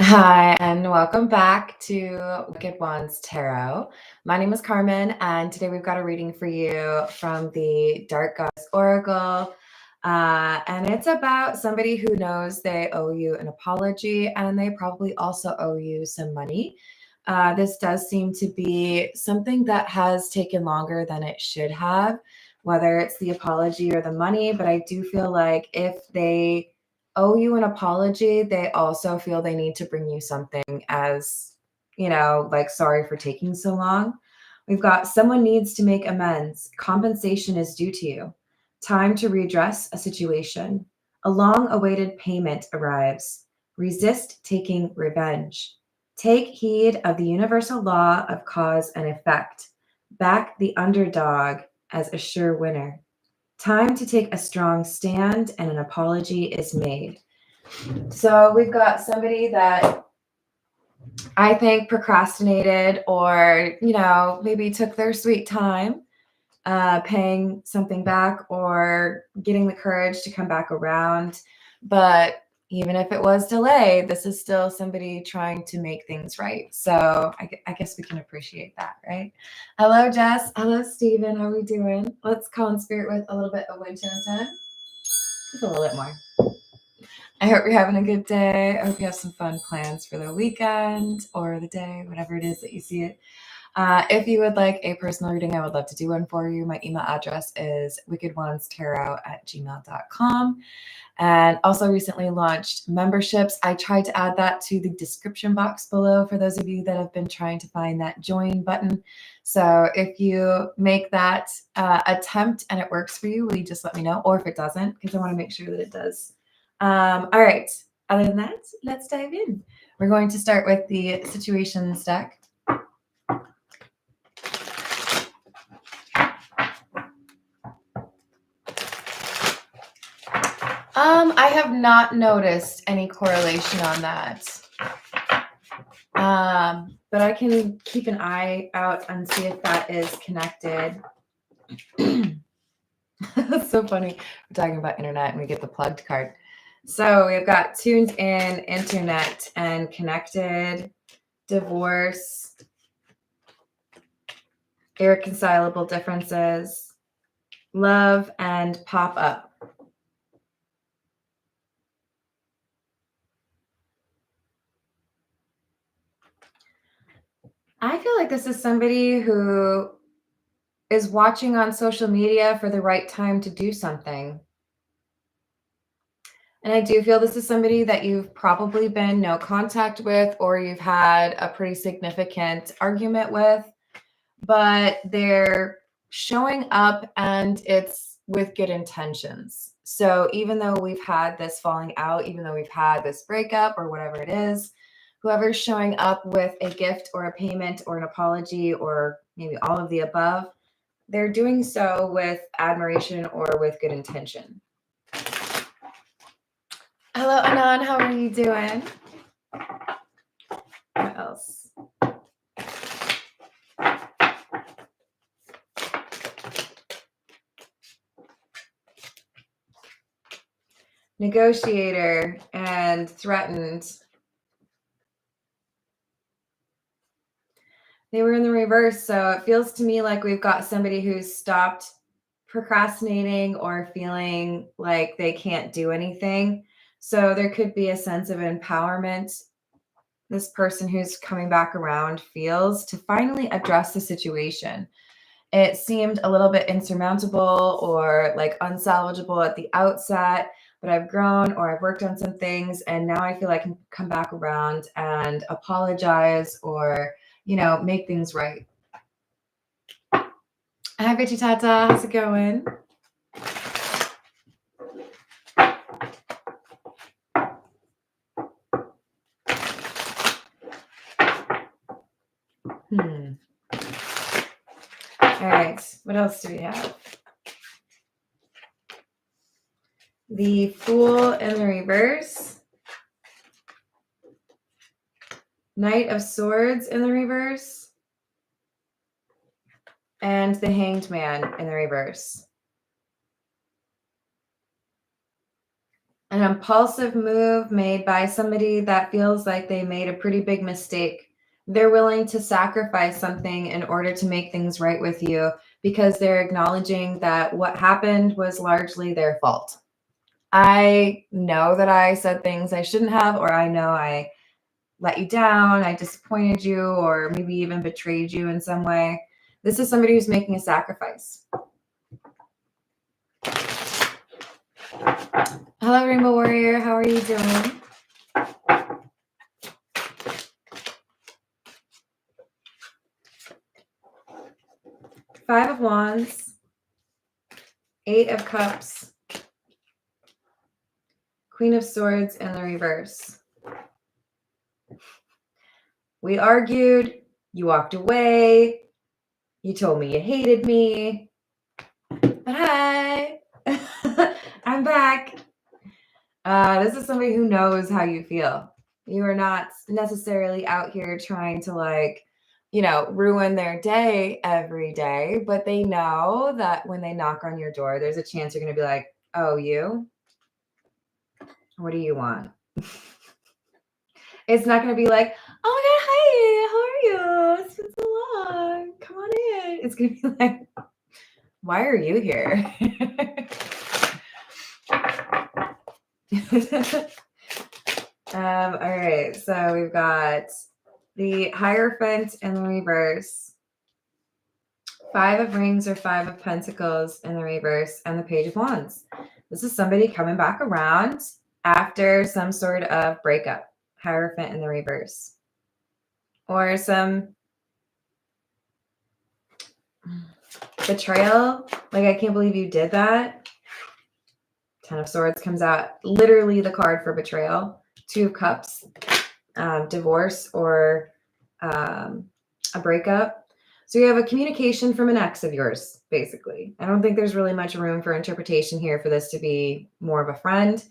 Hi, and welcome back to Wicked Ones Tarot. My name is Carmen, and today we've got a reading for you from the Dark Goddess Oracle. And it's about somebody who knows they owe you an apology, and they probably also owe you some money. This does seem to be something that has taken longer than it should have, whether it's the apology or the money. But I do feel like if they owe you an apology, they also feel they need to bring you something as, like sorry for taking so long. We've got someone needs to make amends. Compensation is due to you. Time to redress a situation. A long awaited payment arrives. Resist taking revenge. Take heed of the universal law of cause and effect. Back the underdog as a sure winner. Time to take a strong stand and an apology is made. So we've got somebody that I think procrastinated or, maybe took their sweet time paying something back or getting the courage to come back around. But even if it was delayed, this is still somebody trying to make things right. So I guess we can appreciate that, right? Hello, Jess. Hello, Stephen. How are we doing? Let's call in spirit with a little bit of wind chant. Just a little bit more. I hope you're having a good day. I hope you have some fun plans for the weekend or the day, whatever it is that you see it. If you would like a personal reading, I would love to do one for you. My email address is wickedonestarot@gmail.com. And also recently launched memberships. I tried to add that to the description box below for those of you that have been trying to find that join button. So if you make that attempt and it works for you, will you just let me know? Or if it doesn't, because I want to make sure that it does. All right. Other than that, let's dive in. We're going to start with the situations deck. I have not noticed any correlation on that. But I can keep an eye out and see if that is connected. That's so funny. We're talking about internet and we get the plugged card. So we've got tuned in, internet, and connected, divorce, irreconcilable differences, love, and pop up. I feel like this is somebody who is watching on social media for the right time to do something. And I do feel this is somebody that you've probably been no contact with or you've had a pretty significant argument with, but they're showing up and it's with good intentions. So even though we've had this falling out, even though we've had this breakup or whatever it is, whoever's showing up with a gift or a payment or an apology or maybe all of the above, they're doing so with admiration or with good intention. Hello, Anon. How are you doing? What else? Negotiator and threatened. They were in the reverse. So it feels to me like we've got somebody who's stopped procrastinating or feeling like they can't do anything. So there could be a sense of empowerment this person who's coming back around feels to finally address the situation. It seemed a little bit insurmountable or like unsalvageable at the outset, but I've grown or I've worked on some things and now I feel I can come back around and apologize or, make things right. Hi, Bitchy Tata. How's it going? All right. What else do we have? The Fool in the reverse. Knight of Swords in the reverse. And the Hanged Man in the reverse. An impulsive move made by somebody that feels like they made a pretty big mistake. They're willing to sacrifice something in order to make things right with you because they're acknowledging that what happened was largely their fault. I know that I said things I shouldn't have, or I know I let you down, I disappointed you, or maybe even betrayed you in some way. This is somebody who's making a sacrifice. Hello, Rainbow Warrior. How are you doing? Five of Wands, Eight of Cups, Queen of Swords in the reverse. We argued. You walked away. You told me you hated me. But hi, I'm back. This is somebody who knows how you feel. You are not necessarily out here trying to ruin their day every day, but they know that when they knock on your door, there's a chance you're going to be like, oh, you? What do you want? It's not going to be like, oh my God, hi, how are you? It's been so long. Come on in. It's going to be like, why are you here? All right, so we've got the Hierophant in the reverse, Five of Rings or Five of Pentacles in the reverse, and the Page of Wands. This is somebody coming back around after some sort of breakup. Hierophant in the reverse. Or some betrayal. Like, I can't believe you did that. Ten of Swords comes out. Literally the card for betrayal. Two of Cups. Divorce or a breakup. So you have a communication from an ex of yours, basically. I don't think there's really much room for interpretation here for this to be more of a friend.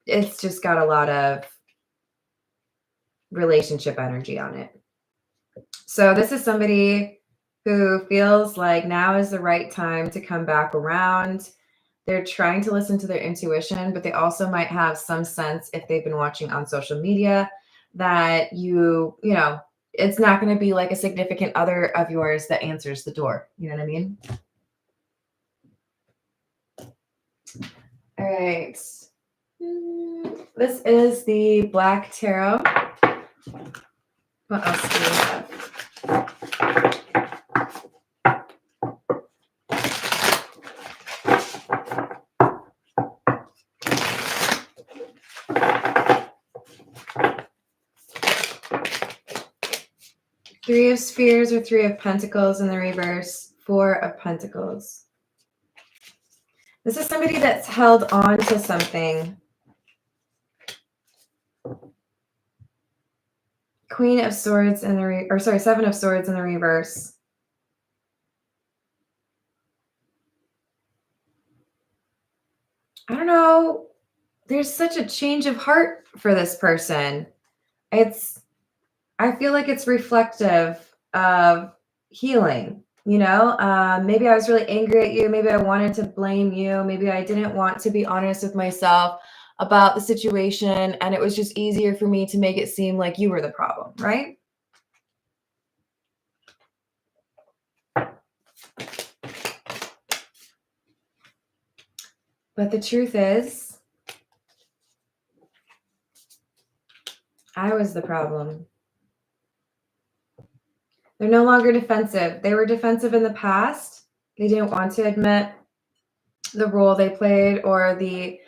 It's just got a lot of relationship energy on it. So this is somebody who feels like now is the right time to come back around. They're trying to listen to their intuition, but they also might have some sense, if they've been watching on social media, that it's not going to be like a significant other of yours that answers the door. You know what I mean? All right. This is the Black Tarot. What else do we have? Three of Spheres or Three of Pentacles in the reverse, Four of Pentacles. This is somebody that's held on to something. Queen of Swords in the Seven of Swords in the reverse. I don't know. There's such a change of heart for this person. I feel like it's reflective of healing. Maybe I was really angry at you. Maybe I wanted to blame you. Maybe I didn't want to be honest with myself about the situation, and it was just easier for me to make it seem like you were the problem, right? But the truth is, I was the problem. They're no longer defensive. They were defensive in the past. They didn't want to admit the role they played or the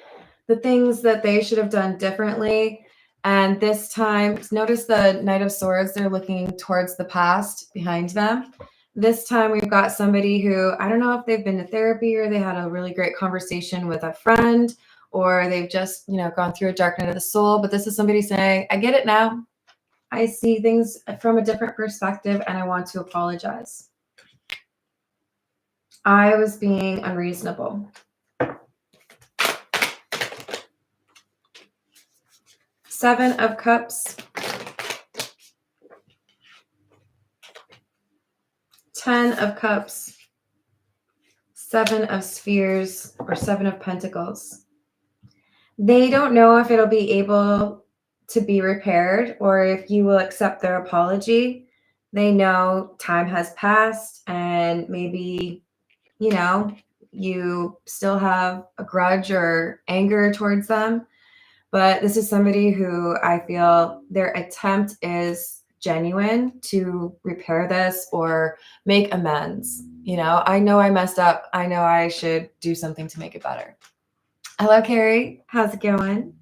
things that they should have done differently. And this time, notice the Knight of Swords, they're looking towards the past behind them. This time we've got somebody who, I don't know if they've been to therapy or they had a really great conversation with a friend, or they've just, gone through a dark night of the soul. But this is somebody saying, I get it now. I see things from a different perspective and I want to apologize. I was being unreasonable. Seven of Cups. 10 of Cups. Seven of Spheres or Seven of Pentacles. They don't know if it'll be able to be repaired or if you will accept their apology. They know time has passed and maybe, you know, you still have a grudge or anger towards them. But this is somebody who I feel their attempt is genuine to repair this or make amends. I know I messed up. I know I should do something to make it better. Hello, Carrie. How's it going?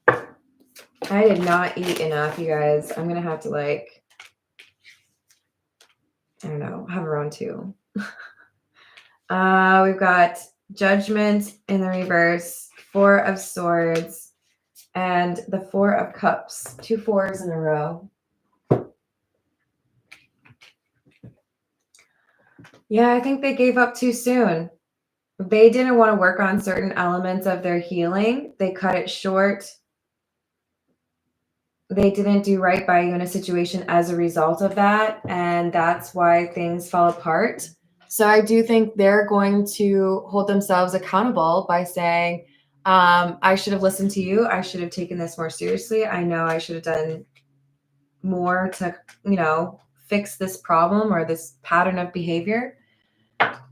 I did not eat enough, you guys. I'm going to have to, I don't know, have around 2. We've got Judgment in the reverse, 4 of Swords, and the 4 of Cups. 2 4s in a row. Yeah, I think they gave up too soon. They didn't want to work on certain elements of their healing. They cut it short. They didn't do right by you in a situation as a result of that. And that's why things fell apart. So I do think they're going to hold themselves accountable by saying, I should have listened to you. I should have taken this more seriously. I know I should have done more to, fix this problem or this pattern of behavior.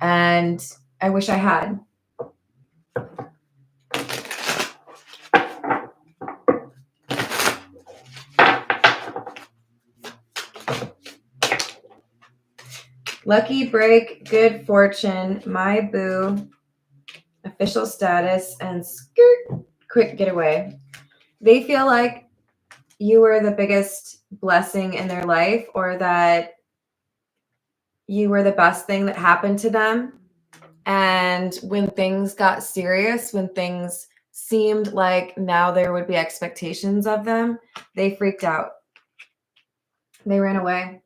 And I wish I had. Lucky break, good fortune, my boo, official status, and skirt, quick getaway. They feel like you were the biggest blessing in their life, or that you were the best thing that happened to them. And when things got serious, when things seemed like now there would be expectations of them, they freaked out. They ran away.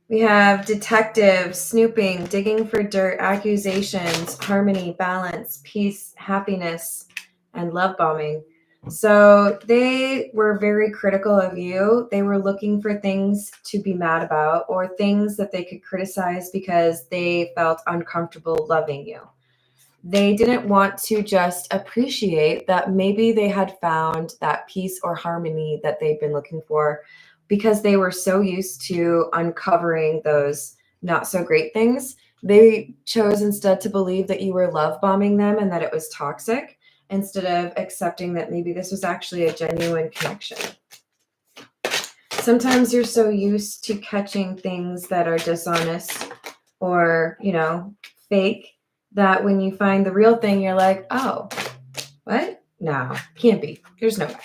We have detective, snooping, digging for dirt, accusations, harmony, balance, peace, happiness, and love bombing. So they were very critical of you. They were looking for things to be mad about or things that they could criticize because they felt uncomfortable loving you. They didn't want to just appreciate that maybe they had found that peace or harmony that they've been looking for, because they were so used to uncovering those not so great things. They chose instead to believe that you were love bombing them and that it was toxic, instead of accepting that maybe this was actually a genuine connection. Sometimes you're so used to catching things that are dishonest or, fake, that when you find the real thing, you're like, oh, what? No, can't be. There's no way.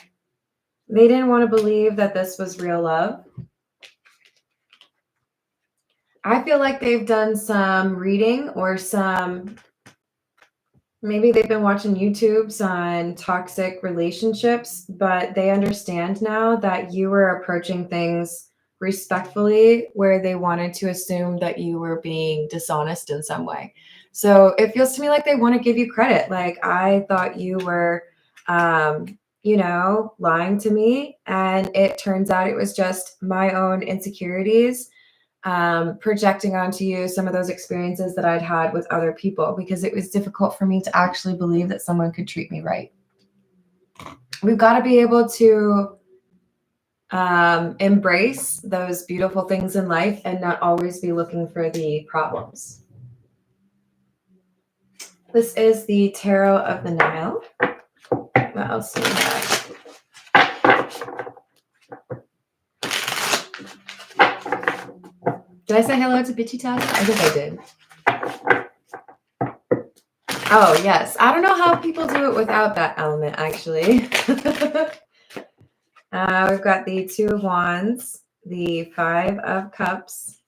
They didn't want to believe that this was real love. I feel like they've done some reading or maybe they've been watching YouTubes on toxic relationships, but they understand now that you were approaching things respectfully, where they wanted to assume that you were being dishonest in some way. So it feels to me like they want to give you credit. Like, I thought you were, lying to me. And it turns out it was just my own insecurities projecting onto you some of those experiences that I'd had with other people, because it was difficult for me to actually believe that someone could treat me right. We've got to be able to embrace those beautiful things in life and not always be looking for the problems. This is the Tarot of the Nile. What else do we have? Did I say hello to Bitchy Tata? I think I did. Oh, yes. I don't know how people do it without that element, actually. We've got the 2 of Wands, the 5 of Cups,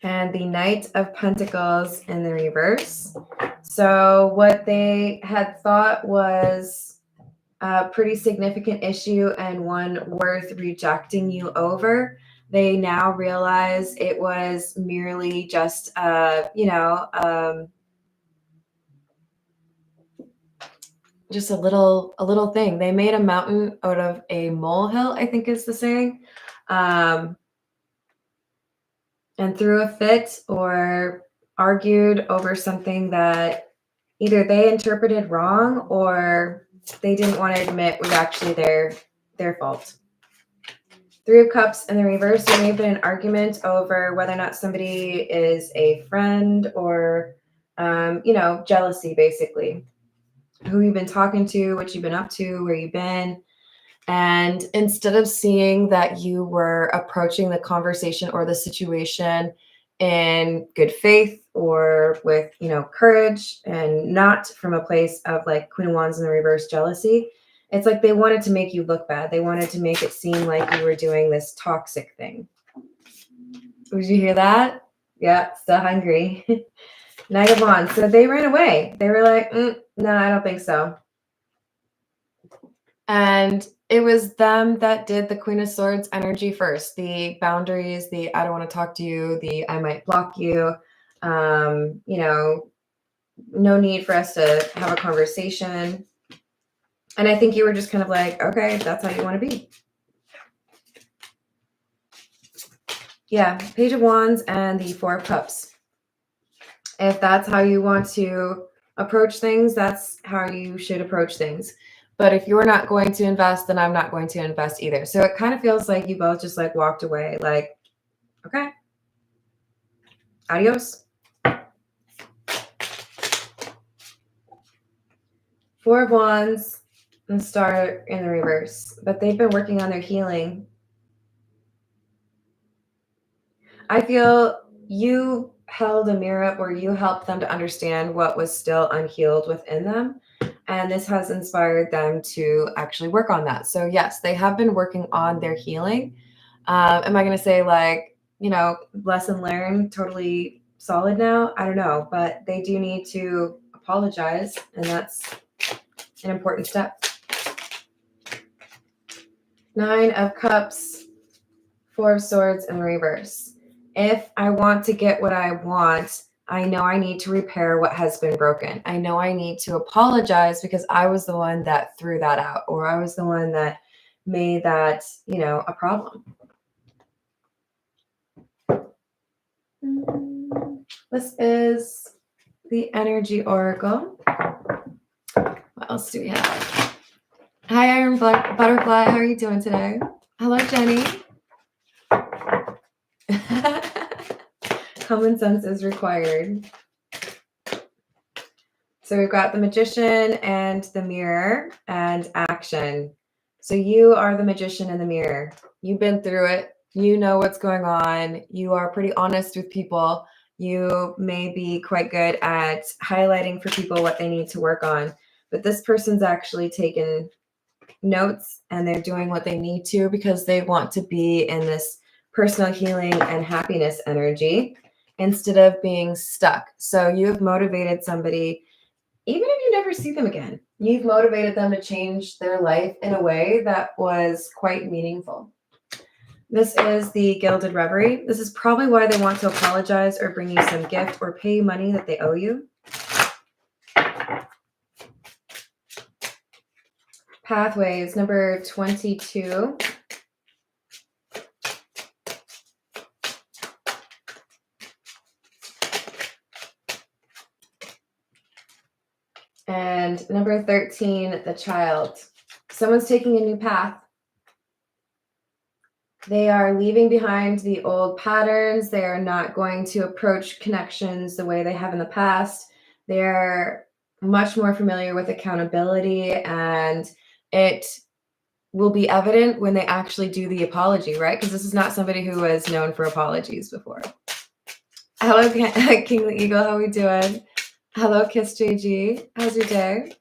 and the Knight of Pentacles in the reverse. So what they had thought was a pretty significant issue and one worth rejecting you over, they now realize it was merely just, just a little thing. They made a mountain out of a molehill, I think is the saying. and threw a fit or argued over something that either they interpreted wrong or they didn't want to admit was actually their fault. Three of Cups in the reverse. There may have been an argument over whether or not somebody is a friend or, jealousy, basically. Who you've been talking to, what you've been up to, where you've been. And instead of seeing that you were approaching the conversation or the situation in good faith or with, courage and not from a place of like Queen of Wands in the reverse jealousy, it's like they wanted to make you look bad. They wanted to make it seem like you were doing this toxic thing. Did you hear that? Yeah, still hungry. Knight of Wands. So they ran away. They were like, no, I don't think so. And it was them that did the Queen of Swords energy first. The boundaries, the I don't want to talk to you, the I might block you, no need for us to have a conversation. And I think you were just kind of like, okay, if that's how you want to be. Yeah, Page of Wands and the Four of Cups. If that's how you want to approach things, that's how you should approach things. But if you're not going to invest, then I'm not going to invest either. So it kind of feels like you both just like walked away, like, okay, adios. Four of Wands and Star in the reverse, but they've been working on their healing. I feel you held a mirror up where you helped them to understand what was still unhealed within them. And this has inspired them to actually work on that. So yes, they have been working on their healing. Am I going to say like, lesson learned, totally solid now? I don't know, but they do need to apologize. And that's an important step. Nine of Cups, Four of Swords in reverse. If I want to get what I want, I know I need to repair what has been broken. I know I need to apologize because I was the one that threw that out, or I was the one that made that, a problem. This is the Energy Oracle. What else do we have? Hi, Iron Butterfly. How are you doing today? Hello, Jenny. Common sense is required. So we've got the Magician and the Mirror and action. So you are the Magician in the Mirror. You've been through it. You know what's going on. You are pretty honest with people. You may be quite good at highlighting for people what they need to work on. But this person's actually taken notes and they're doing what they need to because they want to be in this personal healing and happiness energy instead of being stuck. So you have motivated somebody, even if you never see them again, you've motivated them to change their life in a way that was quite meaningful. This is the Gilded Reverie. This is probably why they want to apologize or bring you some gift or pay you money that they owe you. Pathways, number 22. And number 13, the Child. Someone's taking a new path. They are leaving behind the old patterns. They are not going to approach connections the way they have in the past. They're much more familiar with accountability, and it will be evident when they actually do the apology, right? Because this is not somebody who was known for apologies before. Hello, King the Eagle. How are we doing? Hello, Kiss JG. How's your day?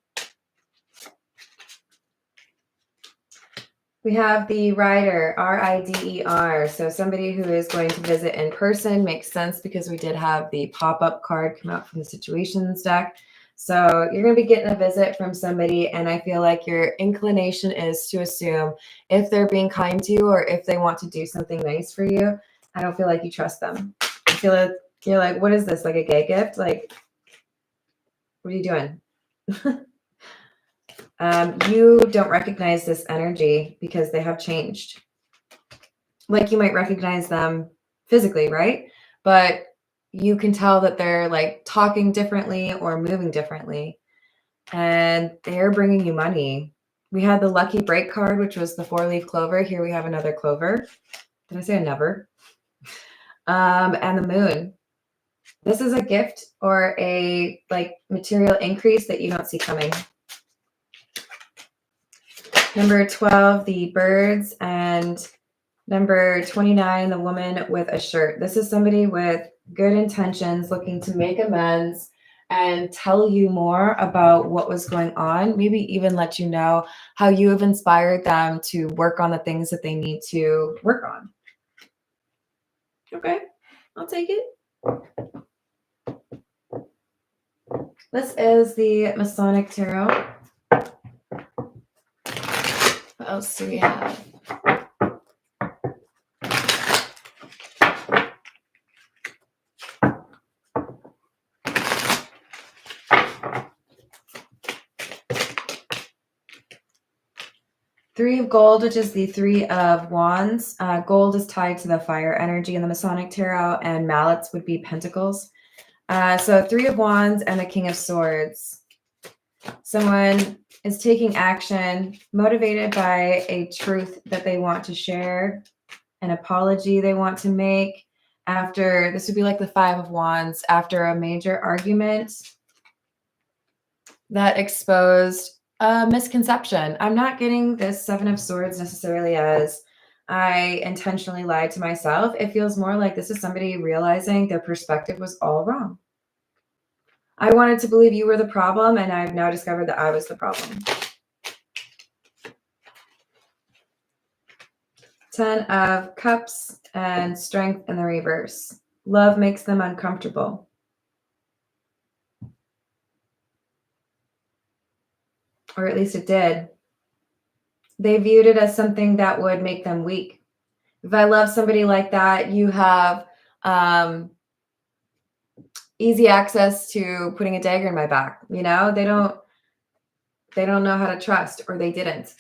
We have the Rider, R-I-D-E-R. So somebody who is going to visit in person. Makes sense because we did have the pop-up card come out from the Situations deck. So you're going to be getting a visit from somebody, and I feel like your inclination is to assume if they're being kind to you or if they want to do something nice for you. I don't feel like you trust them. I feel like you're like, what is this, like a gay gift? Like, what are you doing? You don't recognize this energy because they have changed. Like you might recognize them physically, right? but you can tell that they're like talking differently or moving differently, and they're bringing you money. We had the lucky break card, which was the 4-leaf clover. Here we have another clover. Did I say a never? And the moon. This is a gift or a like material increase that you don't see coming. Number 12, the birds, and number 29, the woman with a shirt. This is somebody with good intentions, looking to make amends and tell you more about what was going on. Maybe even let you know how you have inspired them to work on the things that they need to work on. Okay, I'll take it. This is the Masonic Tarot. What else do we have? Three of Gold, which is the Three of Wands. Gold is tied to the fire energy in the Masonic Tarot, and mallets would be pentacles. So Three of Wands and the King of Swords. Someone is taking action, motivated by a truth that they want to share, an apology they want to make after, this would be like the Five of Wands, after a major argument that exposed a misconception. I'm not getting this Seven of Swords necessarily as I intentionally lied to myself. It feels more like this is somebody realizing their perspective was all wrong. I wanted to believe you were the problem, and I've now discovered that I was the problem. 10 of Cups and Strength in the reverse. Love makes them uncomfortable. Or at least it did. They viewed it as something that would make them weak. If I love somebody like that, you have easy access to putting a dagger in my back. You know, they don't know how to trust, or they didn't.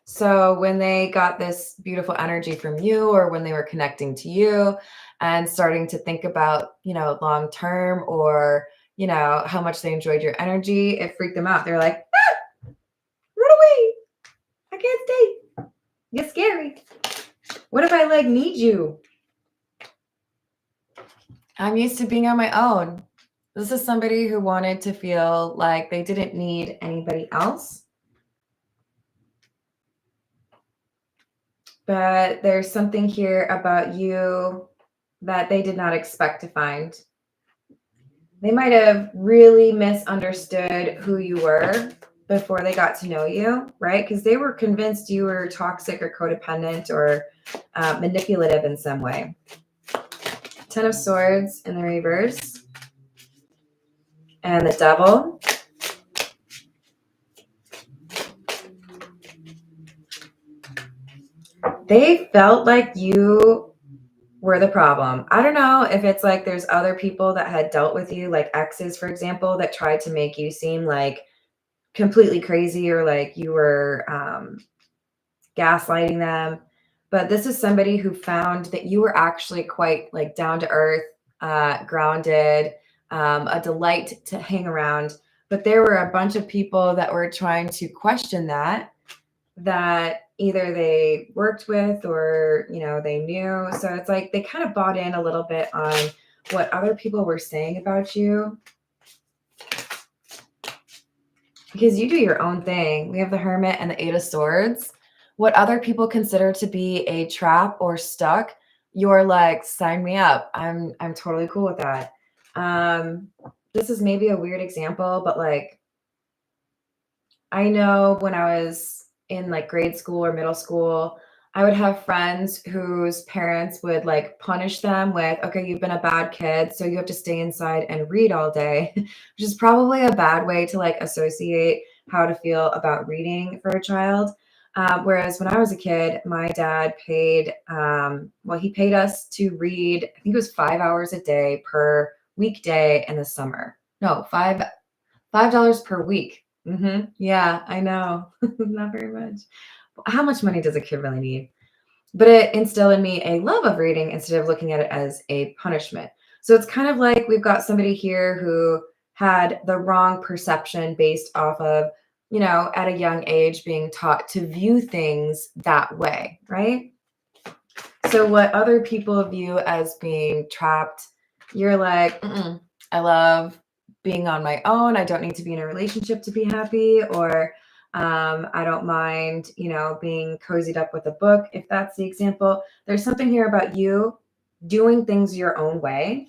So when they got this beautiful energy from you, or when they were connecting to you and starting to think about, you know, long term, or, you know, how much they enjoyed your energy, it freaked them out. They're like, ah, run away. I can't stay. It's scary. What if I like need you? I'm used to being on my own. This is somebody who wanted to feel like they didn't need anybody else. But there's something here about you that they did not expect to find. They might have really misunderstood who you were before they got to know you, right? Because they were convinced you were toxic or codependent or manipulative in some way. 10 of Swords in the reverse. And the Devil. They felt like you were the problem. I don't know if it's like there's other people that had dealt with you, like exes, for example, that tried to make you seem like completely crazy, or like you were gaslighting them. But this is somebody who found that you were actually quite like down to earth, grounded, a delight to hang around. But there were a bunch of people that were trying to question that either they worked with, or, you know, they knew. So it's like they kind of bought in a little bit on what other people were saying about you, because you do your own thing. We have the Hermit and the Eight of Swords. What other people consider to be a trap or stuck, you're like, sign me up. I'm totally cool with that. This is maybe a weird example, but like, I know when I was in like grade school or middle school, I would have friends whose parents would like punish them with, okay, you've been a bad kid, so you have to stay inside and read all day, which is probably a bad way to like associate how to feel about reading for a child. Whereas when I was a kid, my dad paid, he paid us to read, I think it was 5 hours a day per weekday in the summer. No, $5 per week. Yeah, I know. Not very much. How much money does a kid really need? But it instilled in me a love of reading instead of looking at it as a punishment. So it's kind of like we've got somebody here who had the wrong perception based off of, at a young age being taught to view things that way, right? So what other people view as being trapped, you're like, I love being on my own. I don't need to be in a relationship to be happy, or I don't mind, being cozied up with a book. If that's the example, there's something here about you doing things your own way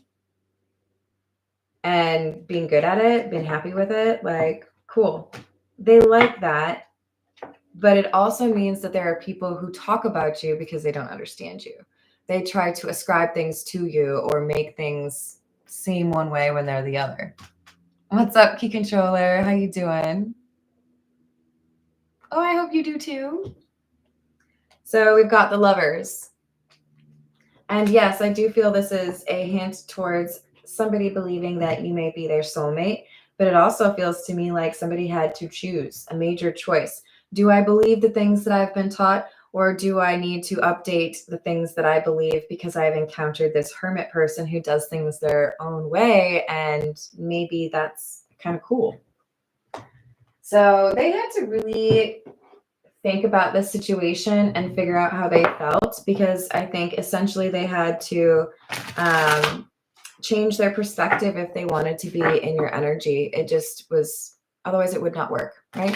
and being good at it, being happy with it. Like, cool. They like that. But it also means that there are people who talk about you because they don't understand you. They try to ascribe things to you or make things seem one way when they're the other. What's up, Key Controller? How you doing? Oh, I hope you do too. So we've got the Lovers. And yes, I do feel this is a hint towards somebody believing that you may be their soulmate, but it also feels to me like somebody had to choose a major choice. Do I believe the things that I've been taught, or do I need to update the things that I believe because I've encountered this hermit person who does things their own way, and maybe that's kind of cool. So they had to really think about this situation and figure out how they felt, because I think essentially they had to change their perspective if they wanted to be in your energy. It just was, otherwise it would not work, right?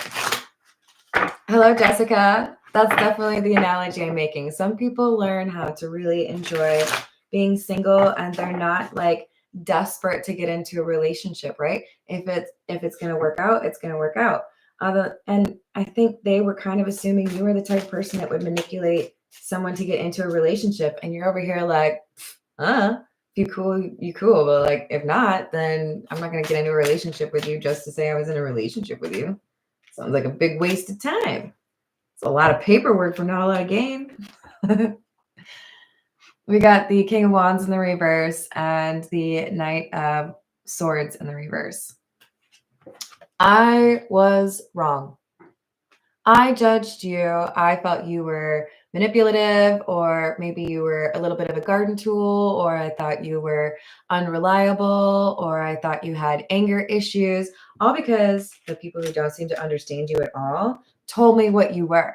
Hello, Jessica. That's definitely the analogy I'm making. Some people learn how to really enjoy being single, and they're not like desperate to get into a relationship, right? If it's going to work out, it's going to work out. And I think they were kind of assuming you were the type of person that would manipulate someone to get into a relationship, and you're over here like, if you cool, you cool, but like if not, then I'm not going to get into a relationship with you just to say I was in a relationship with you. Sounds like a big waste of time. It's a lot of paperwork for not a lot of gain. We got the King of Wands in the reverse and the Knight of Swords in the reverse. I was wrong. I judged you. I felt you were manipulative, or maybe you were a little bit of a garden tool, or I thought you were unreliable, or I thought you had anger issues, all because the people who don't seem to understand you at all told me what you were.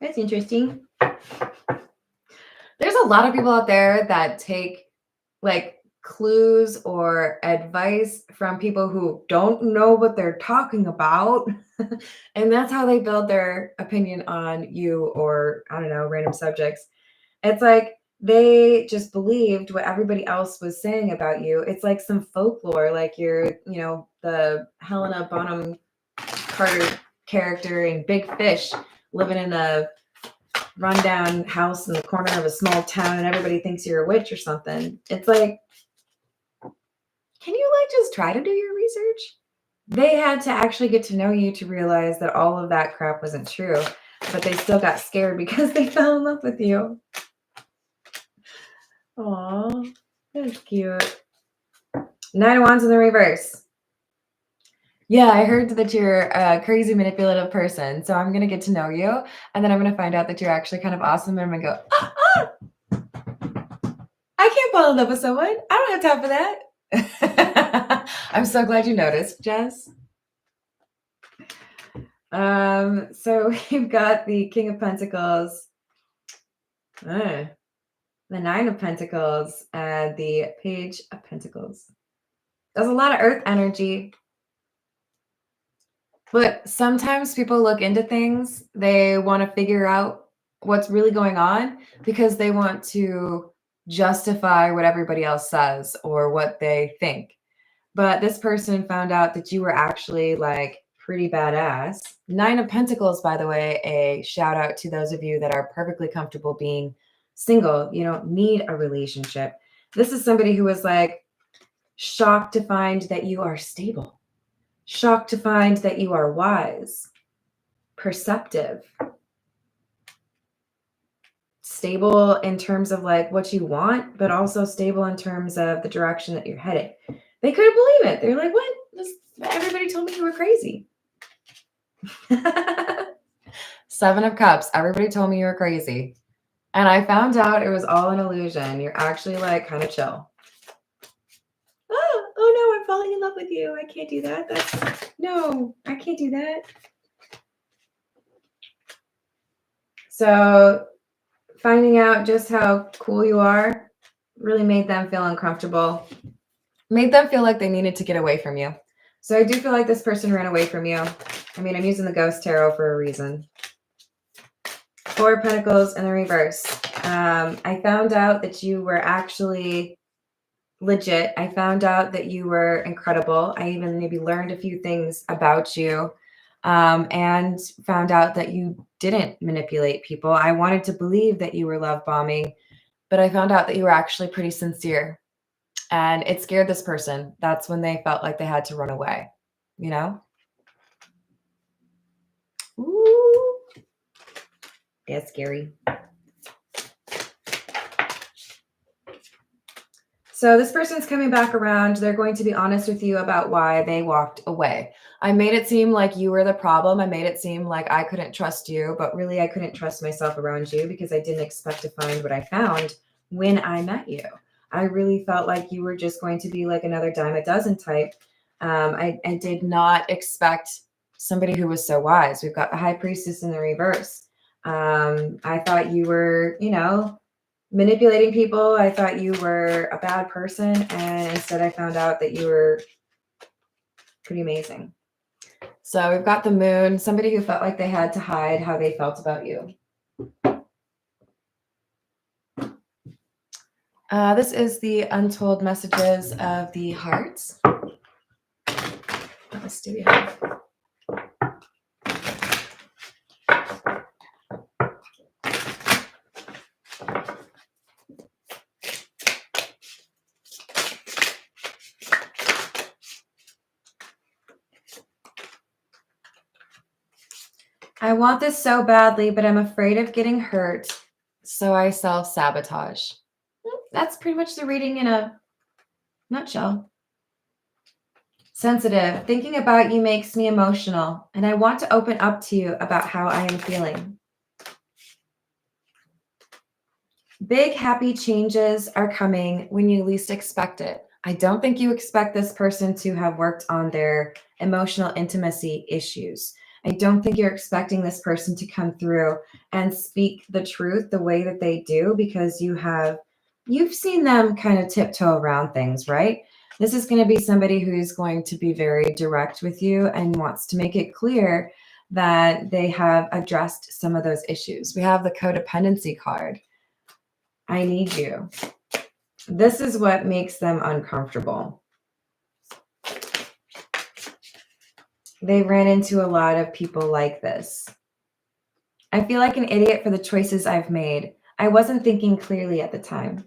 That's interesting. There's a lot of people out there that take like clues or advice from people who don't know what they're talking about. And that's how they build their opinion on you, or I don't know, random subjects. It's like they just believed what everybody else was saying about you. It's like some folklore, like you're, the Helena Bonham Carter character in Big Fish, living in a rundown house in the corner of a small town, and everybody thinks you're a witch or something. It's like, can you like just try to do your research? They had to actually get to know you to realize that all of that crap wasn't true, but they still got scared because they fell in love with you. Aw, that's cute. Nine of Wands in the reverse. Yeah, I heard that you're a crazy manipulative person, so I'm going to get to know you, and then I'm going to find out that you're actually kind of awesome, and I'm going to go, I can't fall in love with someone. I don't have time for that. I'm so glad you noticed, Jess. So we've got the King of Pentacles, the Nine of Pentacles, and the Page of Pentacles. There's a lot of earth energy. But sometimes people look into things, they want to figure out what's really going on because they want to justify what everybody else says or what they think. But this person found out that you were actually like pretty badass. Nine of Pentacles, by the way, a shout out to those of you that are perfectly comfortable being single. You don't need a relationship. This is somebody who was like shocked to find that you are stable. Shocked to find that you are wise, perceptive, stable in terms of like what you want, but also stable in terms of the direction that you're headed. They couldn't believe it. They're like, what? Everybody told me you were crazy. Seven of Cups. Everybody told me you were crazy. And I found out it was all an illusion. You're actually like kind of chill. Oh no, I'm falling in love with you. I can't do that. No, I can't do that. So finding out just how cool you are really made them feel uncomfortable, made them feel like they needed to get away from you. So I do feel like this person ran away from you. I mean, I'm using the Ghost Tarot for a reason. Four of Pentacles in the reverse. I found out that you were actually legit. I found out that you were incredible. I even maybe learned a few things about you, and found out that you didn't manipulate people. I wanted to believe that you were love bombing, but I found out that you were actually pretty sincere, and it scared this person. That's when they felt like they had to run away, you know? Ooh, that's scary. So this person's coming back around. They're going to be honest with you about why they walked away. I made it seem like you were the problem. I made it seem like I couldn't trust you, but really I couldn't trust myself around you because I didn't expect to find what I found when I met you. I really felt like you were just going to be like another dime a dozen type. I did not expect somebody who was so wise. We've got the High Priestess in the reverse. I thought you were, manipulating people. I thought you were a bad person, and instead I found out that you were pretty amazing. So we've got the Moon, somebody who felt like they had to hide how they felt about you. This is the Untold Messages of the Hearts. What else do we have? I want this so badly, but I'm afraid of getting hurt, so I self-sabotage. That's pretty much the reading in a nutshell. Sensitive. Thinking about you makes me emotional, and I want to open up to you about how I am feeling. Big happy changes are coming when you least expect it. I don't think you expect this person to have worked on their emotional intimacy issues. I don't think you're expecting this person to come through and speak the truth the way that they do, because you've seen them kind of tiptoe around things, right? This is going to be somebody who's going to be very direct with you and wants to make it clear that they have addressed some of those issues. We have the codependency card. I need you. This is what makes them uncomfortable. They ran into a lot of people like this. I feel like an idiot for the choices I've made. I wasn't thinking clearly at the time.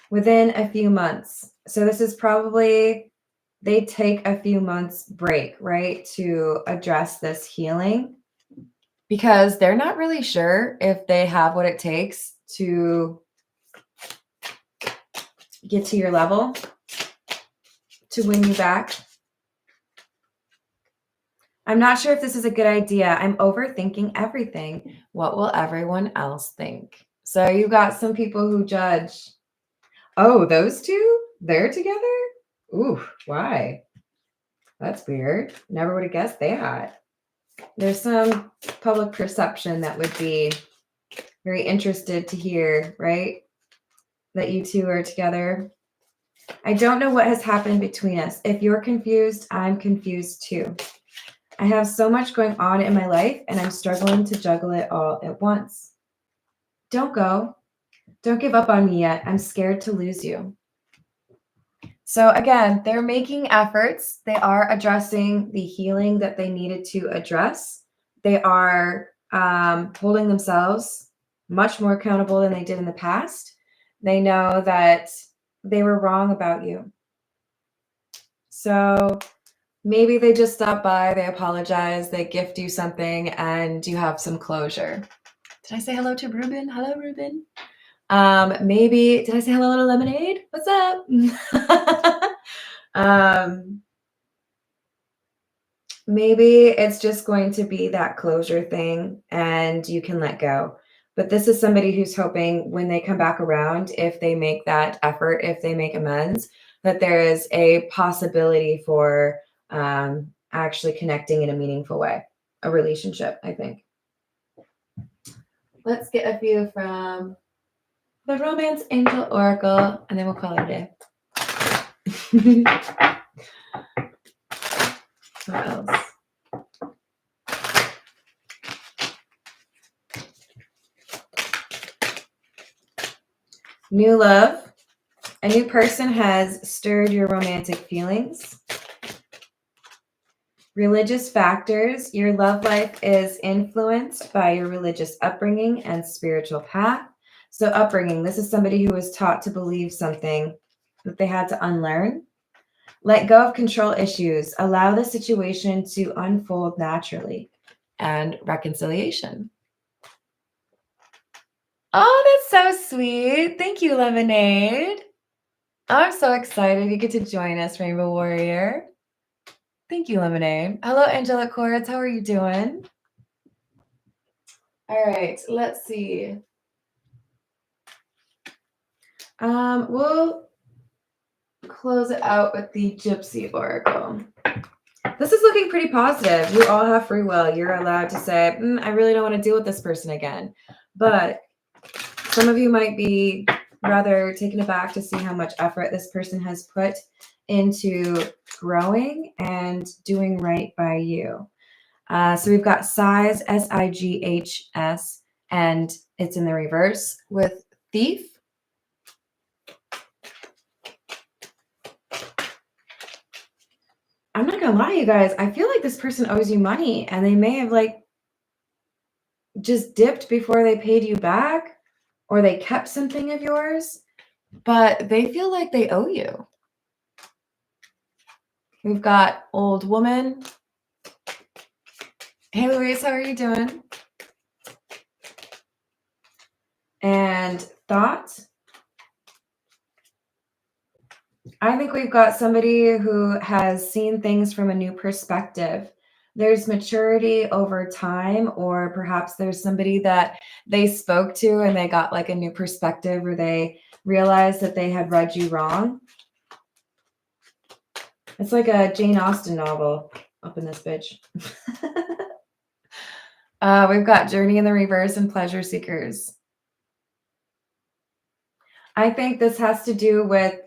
Within a few months. So this is probably, they take a few months break, right, to address this healing, because they're not really sure if they have what it takes to get to your level, to win you back. I'm not sure if this is a good idea. I'm overthinking everything. What will everyone else think? So you got some people who judge. Oh, those two? They're together? Ooh, why? That's weird. Never would have guessed they had. There's some public perception that would be very interested to hear, right? That you two are together. I don't know what has happened between us. If you're confused, I'm confused too. I have so much going on in my life, and I'm struggling to juggle it all at once. Don't go. Don't give up on me yet. I'm scared to lose you. So again, they're making efforts. They are addressing the healing that they needed to address. They are holding themselves much more accountable than they did in the past. They know that they were wrong about you. So maybe they just stop by, they apologize, they gift you something, and you have some closure. Did I say hello to Ruben? Hello, Ruben. Maybe, did I say hello to Lemonade? What's up? maybe it's just going to be that closure thing and you can let go. But this is somebody who's hoping when they come back around, if they make that effort, if they make amends, that there is a possibility for actually connecting in a meaningful way, a relationship, I think. Let's get a few from the Romance Angel Oracle, and then we'll call it a day. What else? New love. A new person has stirred your romantic feelings. Religious factors. Your love life is influenced by your religious upbringing and spiritual path. So upbringing, this is somebody who was taught to believe something that they had to unlearn. Let go of control issues. Allow the situation to unfold naturally. And reconciliation. Oh, that's so sweet. Thank you, Lemonade. I'm so excited you get to join us, Rainbow Warrior. Thank you, Lemonade. Hello, Angelic Chords. How are you doing? All right, let's see. We'll close it out with the Gypsy Oracle. This is looking pretty positive. You all have free will. You're allowed to say, I really don't want to deal with this person again. But some of you might be rather taken aback to see how much effort this person has put into growing and doing right by you. So we've got sighs, S-I-G-H-S, and it's in the reverse with thief. I'm not gonna lie, you guys. I feel like this person owes you money and they may have just dipped before they paid you back, or they kept something of yours, but they feel like they owe you. We've got old woman. Hey, Louise, how are you doing? And thought. I think we've got somebody who has seen things from a new perspective. There's maturity over time, or perhaps there's somebody that they spoke to and they got like a new perspective, or they realized that they had read you wrong. It's like a Jane Austen novel up in this bitch. We've got journey in the reverse and pleasure seekers. I think this has to do with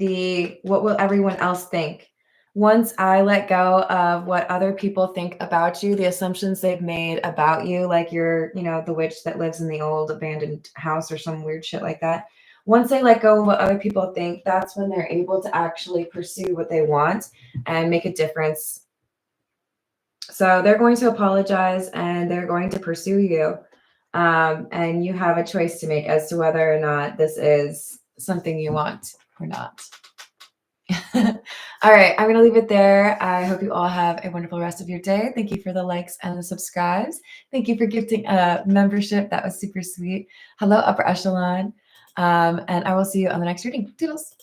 what will everyone else think? Once I let go of what other people think about you, the assumptions they've made about you, like you're, the witch that lives in the old abandoned house or some weird shit like that. Once they let go of what other people think, that's when they're able to actually pursue what they want and make a difference. So they're going to apologize and they're going to pursue you. And you have a choice to make as to whether or not this is something you want or not. All right, I'm going to leave it there. I hope you all have a wonderful rest of your day. Thank you for the likes and the subscribes. Thank you for gifting a membership. That was super sweet. Hello, Upper Echelon. And I will see you on the next reading. Toodles.